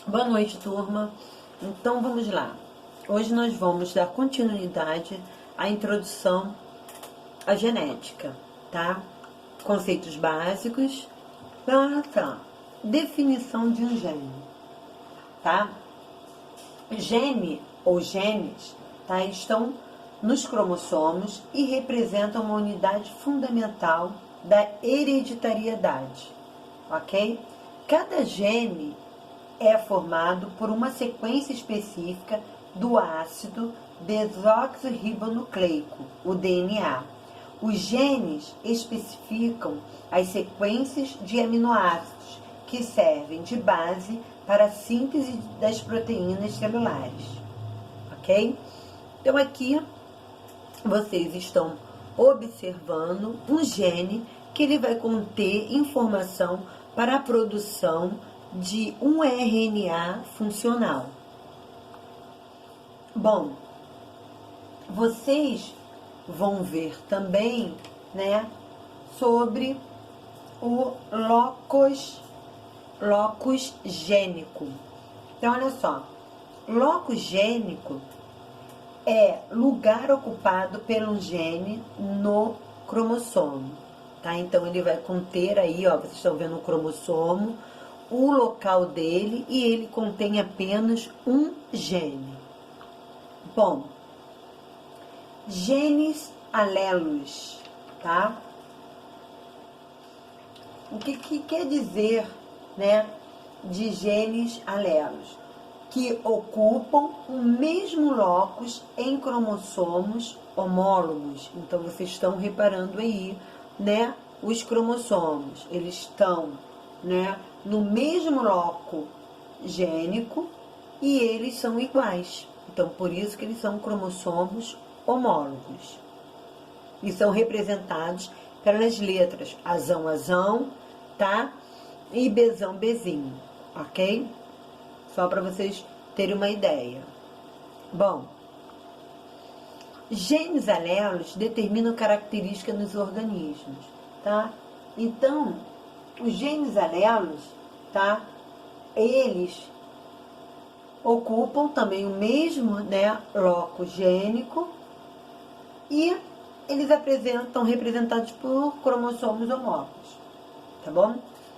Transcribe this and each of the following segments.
Boa noite, turma. Então, vamos lá. Hoje nós vamos dar continuidade à introdução à genética, tá? Conceitos básicos. Tá. Definição de um gene, tá? Gene ou genes, tá? Estão nos cromossomos e representam uma unidade fundamental da hereditariedade, ok? Cada gene é formado por uma sequência específica do ácido desoxirribonucleico, o DNA. Os genes especificam as sequências de aminoácidos que servem de base para a síntese das proteínas celulares, ok? Então aqui vocês estão observando um gene que ele vai conter informação para a produção de um RNA funcional. Bom, vocês vão ver também, né, sobre o locus gênico. Então, olha só, locus gênico é lugar ocupado pelo gene no cromossomo, tá? Então, ele vai conter aí, ó, vocês estão vendo o cromossomo, o local dele, e ele contém apenas um gene. Bom, genes alelos, tá? O que quer dizer, né, de genes alelos? Que ocupam o mesmo locus em cromossomos homólogos. Então, vocês estão reparando aí, né, os cromossomos, eles estão, né, no mesmo loco gênico e eles são iguais. Então, por isso que eles são cromossomos homólogos. E são representados pelas letras azão, azão, tá? E bezão, bezinho, ok? Só para vocês terem uma ideia. Bom, genes alelos determinam características nos organismos, tá? Então, os genes alelos, tá? Eles ocupam também o mesmo, né, loco gênico e eles estão representados por cromossomos homólogos, tá bom?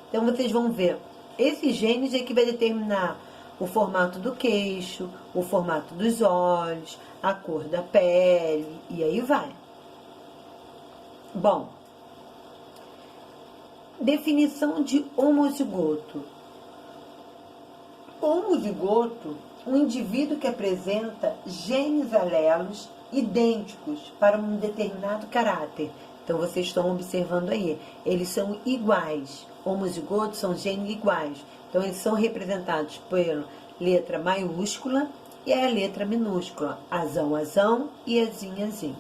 Então, vocês vão ver, esses genes é que vai determinar o formato do queixo, o formato dos olhos, a cor da pele, e aí vai. Bom, definição de homozigoto. Homozigoto, um indivíduo que apresenta genes alelos idênticos para um determinado caráter. Então, vocês estão observando aí, eles são iguais. Homozigotos são genes iguais. Então, eles são representados pela letra maiúscula e a letra minúscula. Azão, azão e azinho, azinho.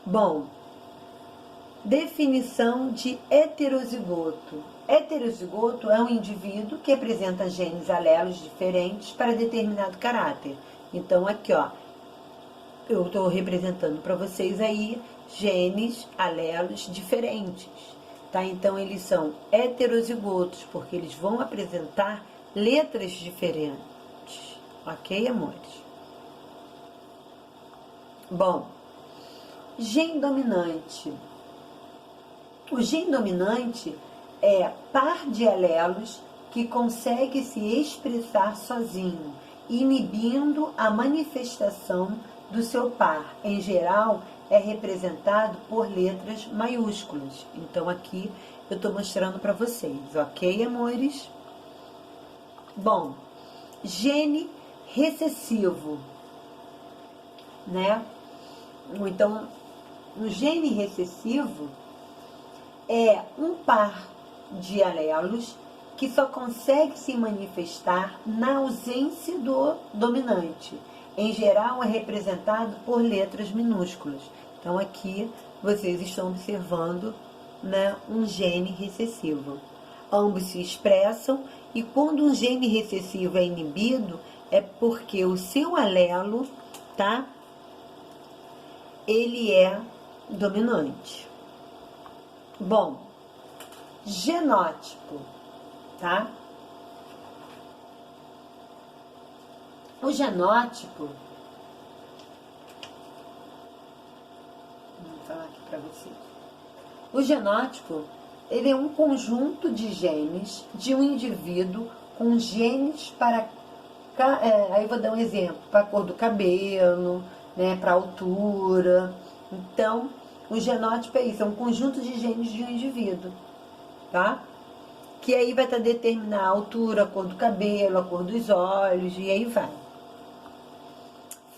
Bom, definição de heterozigoto. Heterozigoto é um indivíduo que apresenta genes alelos diferentes para determinado caráter. Então, aqui, ó, eu estou representando para vocês aí genes alelos diferentes, tá? Então, eles são heterozigotos, porque eles vão apresentar letras diferentes. Ok, amores? Bom, gene dominante. O gene dominante é par de alelos que consegue se expressar sozinho, inibindo a manifestação do seu par. Em geral, é representado por letras maiúsculas. Então, aqui eu estou mostrando para vocês, ok, amores? Bom, gene recessivo, né? Então, o gene recessivo é um par de alelos que só consegue se manifestar na ausência do dominante. Em geral, é representado por letras minúsculas. Então, aqui vocês estão observando, né, um gene recessivo. Ambos se expressam e quando um gene recessivo é inibido, é porque o seu alelo, tá, ele é dominante. Bom, genótipo, tá? O genótipo, vou falar aqui para vocês. O genótipo, ele é um conjunto de genes de um indivíduo com genes para, aí vou dar um exemplo, para a cor do cabelo, né, para a altura. Então, o genótipo é isso, é um conjunto de genes de um indivíduo, tá? Que aí vai determinar a altura, a cor do cabelo, a cor dos olhos, e aí vai.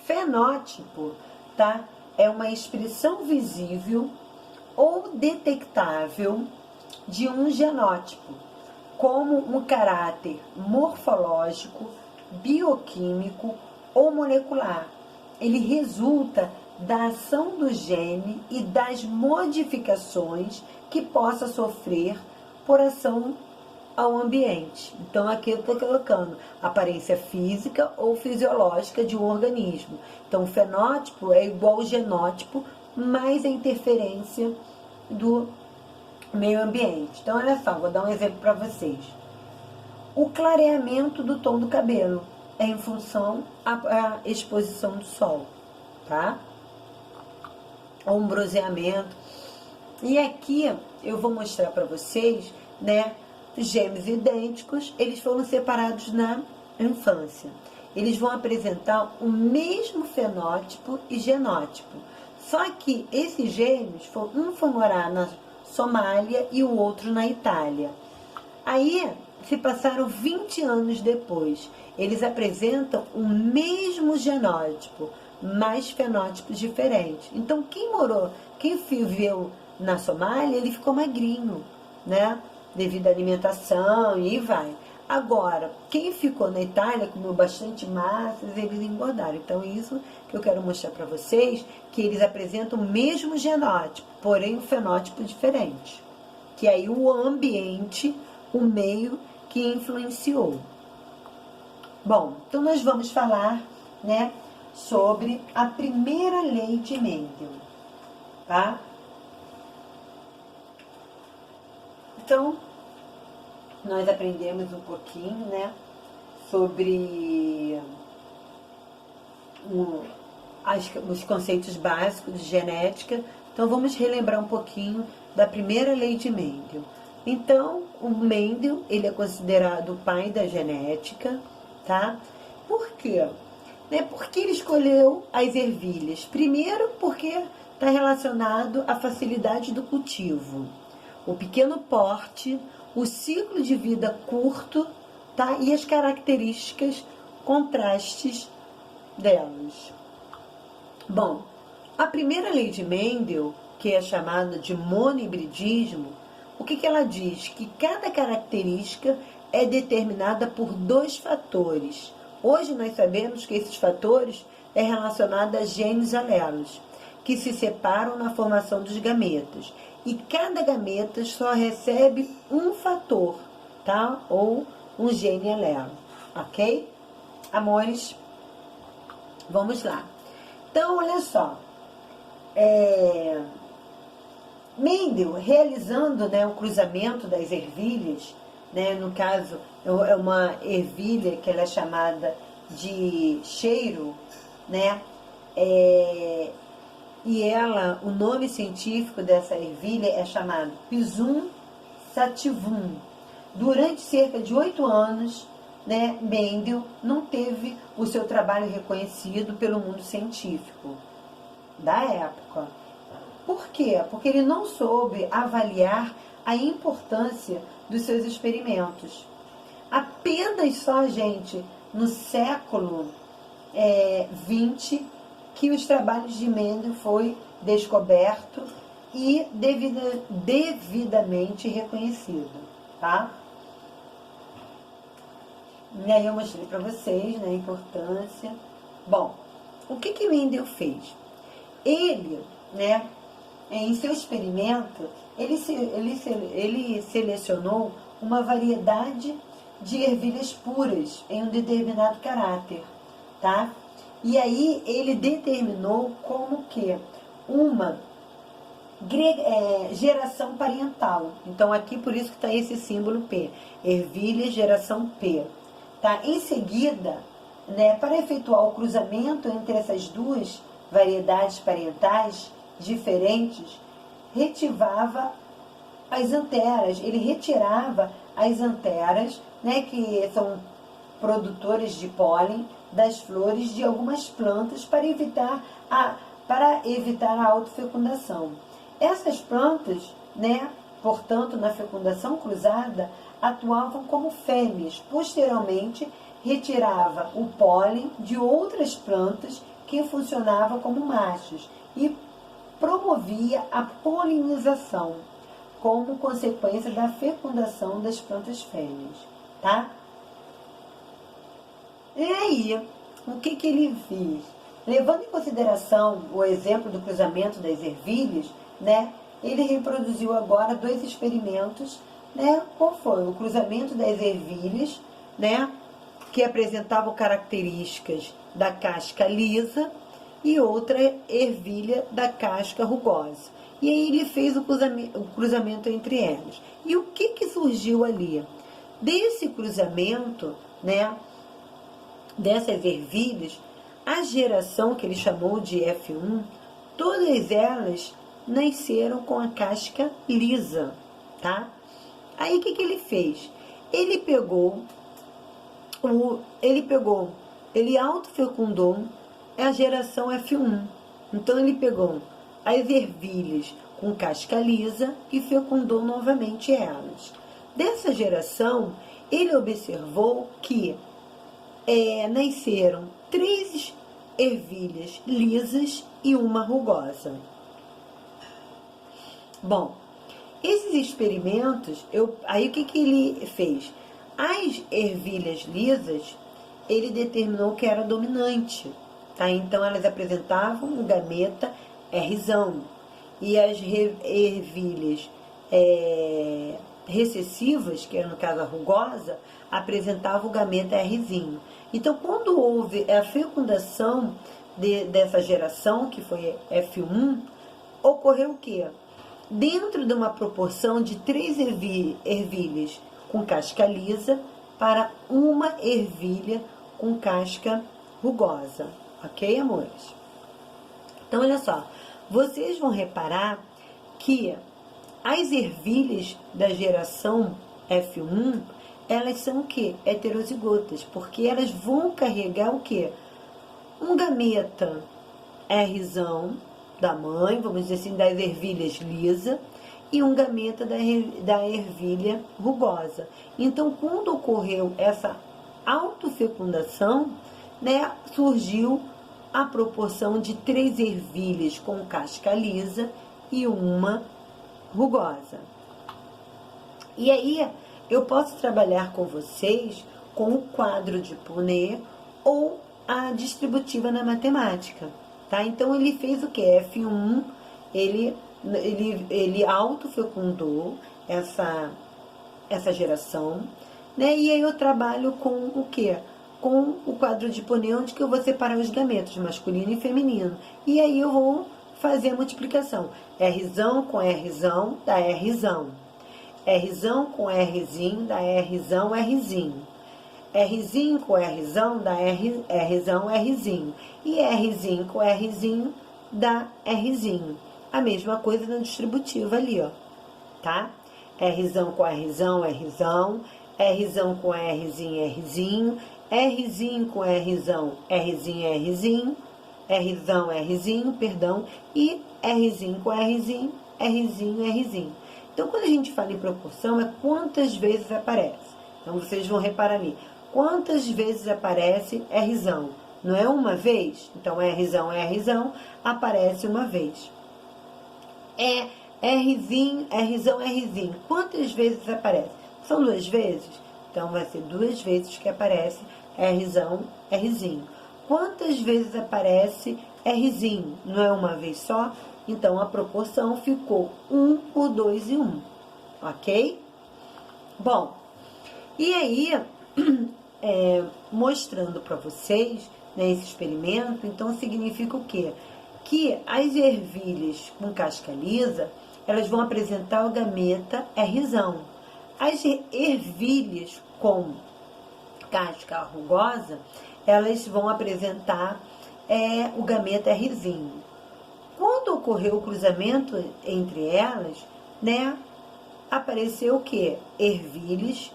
Fenótipo, tá? É uma expressão visível ou detectável de um genótipo, como um caráter morfológico, bioquímico ou molecular. Ele resulta da ação do gene e das modificações que possa sofrer por ação ao ambiente. Então aqui eu estou colocando aparência física ou fisiológica de um organismo. Então o fenótipo é igual ao genótipo, mais a interferência do meio ambiente. Então olha só, vou dar um exemplo para vocês. O clareamento do tom do cabelo é em função à exposição do sol, tá? Ou um bronzeamento. E aqui eu vou mostrar para vocês, né, gêmeos idênticos, eles foram separados na infância. Eles vão apresentar o mesmo fenótipo e genótipo. Só que esses gêmeos, um foi morar na Somália e o outro na Itália. Aí, se passaram 20 anos depois, eles apresentam o mesmo genótipo, mas fenótipos diferentes. Então, quem viveu na Somália, ele ficou magrinho, né? Devido à alimentação e vai. Agora, quem ficou na Itália, comeu bastante massas, eles engordaram. Então, isso que eu quero mostrar para vocês, que eles apresentam o mesmo genótipo, porém um fenótipo diferente. Que aí o ambiente, o meio que influenciou. Bom, então nós vamos falar, né, sobre a primeira lei de Mendel, tá? Então, nós aprendemos um pouquinho, né, sobre os conceitos básicos de genética. Então, vamos relembrar um pouquinho da primeira lei de Mendel. Então, o Mendel, ele é considerado o pai da genética, tá? Por quê? Porque ele escolheu as ervilhas. Primeiro, porque está relacionado à facilidade do cultivo, o pequeno porte, o ciclo de vida curto, tá? E as características, contrastes delas. Bom, a primeira lei de Mendel, que é chamada de monohibridismo, o que ela diz? Que cada característica é determinada por 2 fatores. Hoje nós sabemos que esses fatores é relacionado a genes alelos, que se separam na formação dos gametas. E cada gameta só recebe um fator, tá? Ou um gene alelo, ok? Amores, vamos lá. Então, olha só. Mendel, realizando, né, o cruzamento das ervilhas, né, no caso, é uma ervilha que ela é chamada de cheiro, né? E ela, o nome científico dessa ervilha é chamado Pisum sativum. Durante cerca de 8 anos, né, Mendel não teve o seu trabalho reconhecido pelo mundo científico da época. Por quê? Porque ele não soube avaliar a importância dos seus experimentos. Apenas só, gente, no século XX, que os trabalhos de Mendel foi descoberto e devidamente reconhecido, tá? E aí eu mostrei para vocês, né, a importância. Bom, o que Mendel fez? Ele, né, em seu experimento, ele selecionou uma variedade de ervilhas puras em um determinado caráter, tá? E aí ele determinou como que uma geração parental. Então aqui por isso que está esse símbolo P, ervilha geração P, tá? Em seguida, né, para efetuar o cruzamento entre essas duas variedades parentais diferentes, retirava as anteras, ele retirava as anteras, né, que são produtores de pólen das flores de algumas plantas para evitar a autofecundação. Essas plantas, né, portanto, na fecundação cruzada, atuavam como fêmeas. Posteriormente, retirava o pólen de outras plantas que funcionavam como machos e promovia a polinização como consequência da fecundação das plantas fêmeas, tá? E aí, o que ele fez? Levando em consideração o exemplo do cruzamento das ervilhas, né, ele reproduziu agora 2 experimentos, né? Qual foi? O cruzamento das ervilhas, né, que apresentavam características da casca lisa, e outra ervilha da casca rugosa. E aí ele fez o cruzamento entre elas. E o que surgiu ali? Desse cruzamento, né, dessas ervilhas, a geração que ele chamou de F1, todas elas nasceram com a casca lisa, tá? Aí o que ele fez? Ele autofecundou a geração F1. Então ele pegou as ervilhas com casca lisa e fecundou novamente elas. Dessa geração, ele observou que nasceram 3 ervilhas lisas e uma rugosa. Bom, esses experimentos, aí o que ele fez? As ervilhas lisas, ele determinou que era dominante, tá? Então elas apresentavam o gameta Rzão, e as ervilhas recessivas, que era no caso a rugosa, apresentavam o gameta Rzinho. Então, quando houve a fecundação dessa geração, que foi F1, ocorreu o quê? Dentro de uma proporção de 3 ervilhas com casca lisa para uma ervilha com casca rugosa. Ok, amores? Então, olha só. Vocês vão reparar que as ervilhas da geração F1, elas são o quê? Heterozigotas, porque elas vão carregar o quê? Um gameta Rzão da mãe, vamos dizer assim, das ervilhas lisa, e um gameta da ervilha rugosa. Então, quando ocorreu essa autofecundação, né, surgiu a proporção de 3 ervilhas com casca lisa e uma rugosa. E aí, eu posso trabalhar com vocês com o quadro de Punnett ou a distributiva na matemática, tá? Então, ele fez o que? F1, ele autofecundou essa geração, né? E aí eu trabalho com o quê? Com o quadro de Punnett, onde que eu vou separar os gametos, masculino e feminino. E aí eu vou fazer a multiplicação. Rzão com Rzão dá Rzão. Rzão com Rzinho dá Rzão, Rzinho. Rzinho com Rzão dá Rzão, Rzinho. E Rzinho com Rzinho dá Rzinho. A mesma coisa na distributiva ali, ó. Tá? Rzão com Rzão, Rzão. Rzão com Rzinho, Rzinho. Rzinho com Rzão, Rzinho, Rzinho. Rzão, Rzinho, perdão. E Rzinho com Rzinho, Rzinho, Rzinho. Então, quando a gente fala em proporção, é quantas vezes aparece. Então, vocês vão reparar ali. Quantas vezes aparece Rzão? Não é uma vez? Então, Rzão, Rzão, aparece uma vez. Rzinho, Rzão, Rzinho. Quantas vezes aparece? São 2 vezes? Então, vai ser 2 vezes que aparece Rzão, Rzinho. Quantas vezes aparece Rzinho? Não é uma vez só? Então, a proporção ficou 1 por 2 e 1. Ok? Bom, e aí, mostrando para vocês, né, esse experimento, então significa o quê? Que as ervilhas com casca lisa, elas vão apresentar o gameta Rzão. As ervilhas com casca rugosa, elas vão apresentar o gameta Rzinho. Quando ocorreu o cruzamento entre elas, né, apareceu o quê? Ervilhas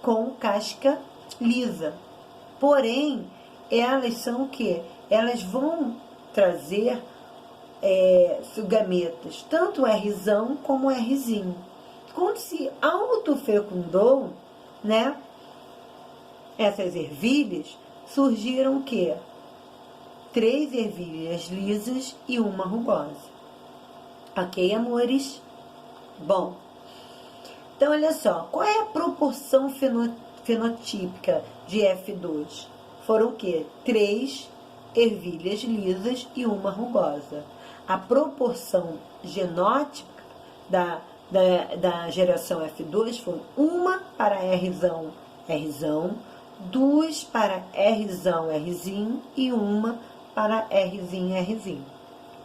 com casca lisa. Porém, elas são o quê? Elas vão trazer gametas, tanto Rzão como Rzinho. Quando se autofecundou, né, essas ervilhas, surgiram o quê? 3 ervilhas lisas e uma rugosa. Ok, amores? Bom, então olha só, qual é a proporção fenotípica de F2? Foram o quê? 3 ervilhas lisas e uma rugosa. A proporção genótica da geração F2 foi 1 para Rzão, 2 para Rzão, Rzinho e 1 para Rzinho.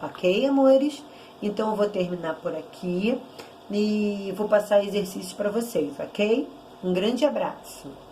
Ok, amores? Então, eu vou terminar por aqui e vou passar exercícios para vocês, ok? Um grande abraço!